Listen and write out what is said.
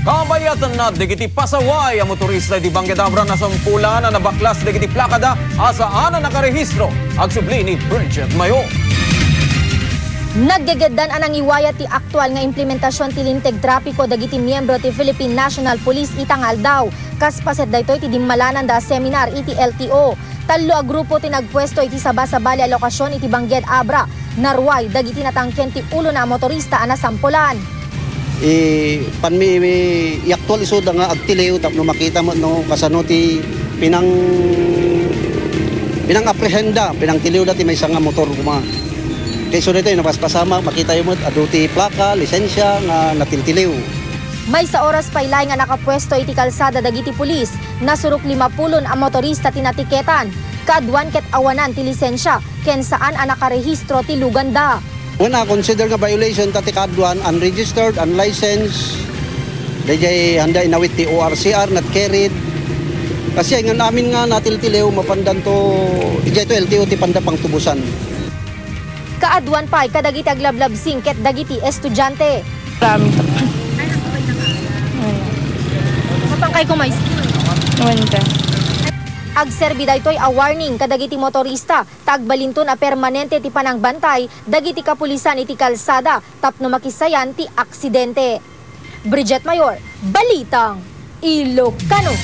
Kabayatan na digiti pasaway ang motorista di Banggedabra na sampulan na nabaklas digiti plakada asaan na nakarehistro. Agsubli ni Bridget Mayo. Naggegeddan anang iwaya ti aktual nga implementasyon ti linteg trapiko dagiti miyembro ti Philippine National Police itangal daw. Kaspaset daytoy ti dimmalanan da seminar iti LTO. Tallo a grupo ti nagpwesto iti sabasabali a lokasyon iti Banggedabra. Narway dagiti natangken ti ulo na motorista ana sampulan. Panmi i-actual isuda nga agtiliw tapno makita mo no kasano ti pinang aprehenda pinangtiliw dati may sanga motor kuma kay so dito napaspasama makita mo aduti plaka lisensya nga natiltiliw. May sa oras pailay nga nakapwesto iti kalsada dagiti pulis nasurok 50 ang motorista tinatiketan kadwan ket awanan ti lisensya ken saan ang nakarehistro ti luganda. Una, consider nga violation tati kadwan, unregistered, unlicensed, dayjay handa inawit ti ORCR, not carried. Kasi nga namin nga natiltilew, mapandan to, ijay to LTO ti pandapang tubusan. Kaadwan pa'y kadagiti aglablabsing ket dagiti estudyante. Marami to. Kapangkay ko may Wanda. agserbi daytoy a warning kadagiti motorista tagbalinton a permanente ti panangbantay dagiti kapulisan iti kalsada tapno makisayan ti aksidente. Bridget Mayor, Balitang Ilocano.